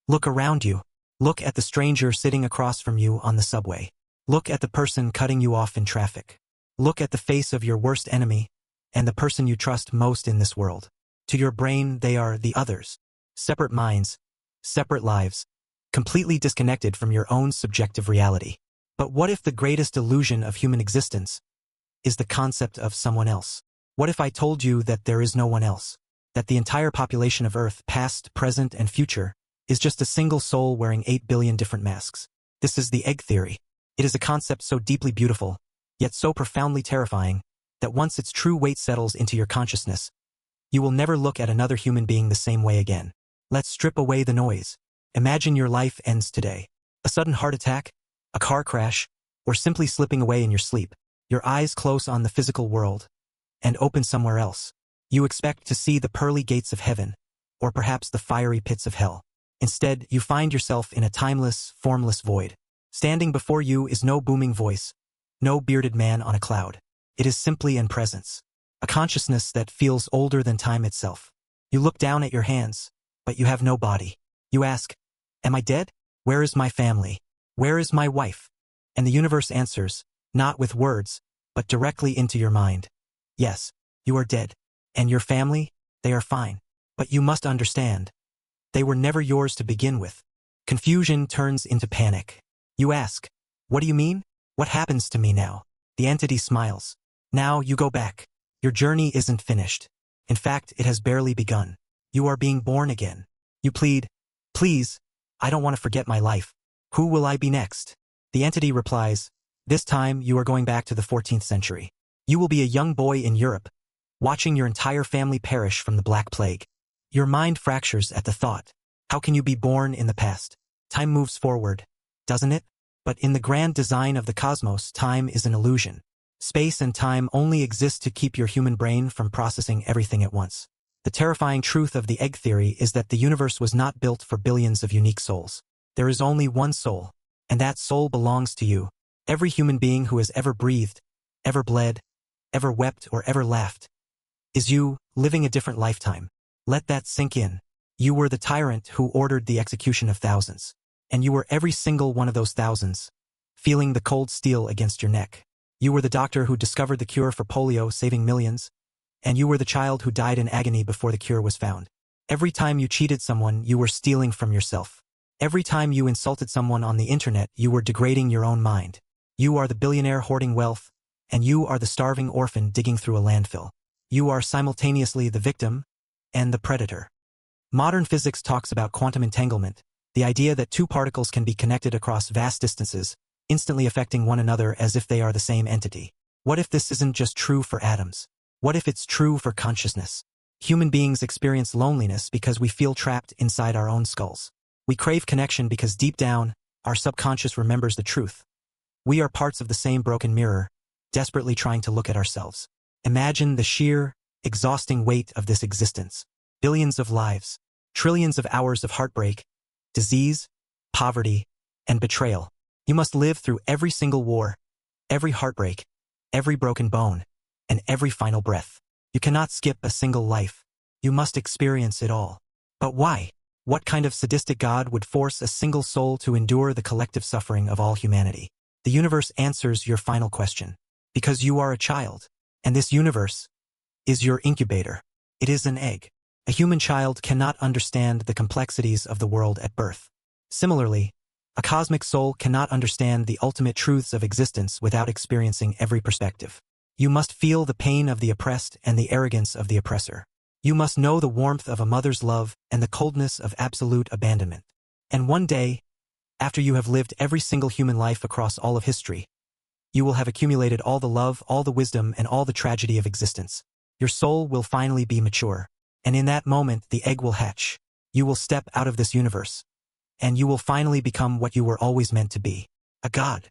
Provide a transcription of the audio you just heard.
Look around you. Look at the stranger sitting across from you on the subway. Look at the person cutting you off in traffic. Look at the face of your worst enemy and the person you trust most in this world. To your brain, they are the others. Separate minds, separate lives, completely disconnected from your own subjective reality. But what if the greatest illusion of human existence is the concept of someone else? What if I told you that there is no one else? That the entire population of Earth, past, present, and future, is just a single soul wearing 8 billion different masks? This is the egg theory. It is a concept so deeply beautiful, yet so profoundly terrifying, that once its true weight settles into your consciousness, you will never look at another human being the same way again. Let's strip away the noise. Imagine your life ends today. A sudden heart attack, a car crash, or simply slipping away in your sleep. Your eyes close on the physical world and open somewhere else. You expect to see the pearly gates of heaven, or perhaps the fiery pits of hell. Instead, you find yourself in a timeless, formless void. Standing before you is no booming voice, no bearded man on a cloud. It is simply an presence, a consciousness that feels older than time itself. You look down at your hands, but you have no body. You ask, am I dead? Where is my family? Where is my wife? And the universe answers, not with words, but directly into your mind. Yes, you are dead. And your family, they are fine. But you must understand, they were never yours to begin with. Confusion turns into panic. You ask, what do you mean? What happens to me now? The entity smiles. Now you go back. Your journey isn't finished. In fact, it has barely begun. You are being born again. You plead, please, I don't want to forget my life. Who will I be next? The entity replies, this time you are going back to the 14th century. You will be a young boy in Europe, watching your entire family perish from the Black Plague. Your mind fractures at the thought. How can you be born in the past? Time moves forward, doesn't it? But in the grand design of the cosmos, time is an illusion. Space and time only exist to keep your human brain from processing everything at once. The terrifying truth of the egg theory is that the universe was not built for billions of unique souls. There is only one soul, and that soul belongs to you. Every human being who has ever breathed, ever bled, ever wept, or ever laughed is you, living a different lifetime. Let that sink in. You were the tyrant who ordered the execution of thousands. And you were every single one of those thousands, feeling the cold steel against your neck. You were the doctor who discovered the cure for polio, saving millions. And you were the child who died in agony before the cure was found. Every time you cheated someone, you were stealing from yourself. Every time you insulted someone on the internet, you were degrading your own mind. You are the billionaire hoarding wealth, and you are the starving orphan digging through a landfill. You are simultaneously the victim and the predator. Modern physics talks about quantum entanglement, the idea that two particles can be connected across vast distances, instantly affecting one another as if they are the same entity. What if this isn't just true for atoms? What if it's true for consciousness? Human beings experience loneliness because we feel trapped inside our own skulls. We crave connection because deep down, our subconscious remembers the truth. We are parts of the same broken mirror, desperately trying to look at ourselves. Imagine the sheer, exhausting weight of this existence. Billions of lives, trillions of hours of heartbreak, disease, poverty, and betrayal. You must live through every single war, every heartbreak, every broken bone, and every final breath. You cannot skip a single life. You must experience it all. But why? What kind of sadistic God would force a single soul to endure the collective suffering of all humanity? The universe answers your final question. Because you are a child, and this universe is your incubator. It is an egg. A human child cannot understand the complexities of the world at birth. Similarly, a cosmic soul cannot understand the ultimate truths of existence without experiencing every perspective. You must feel the pain of the oppressed and the arrogance of the oppressor. You must know the warmth of a mother's love and the coldness of absolute abandonment. And one day, after you have lived every single human life across all of history, you will have accumulated all the love, all the wisdom, and all the tragedy of existence. Your soul will finally be mature. And in that moment, the egg will hatch. You will step out of this universe. And you will finally become what you were always meant to be. A god.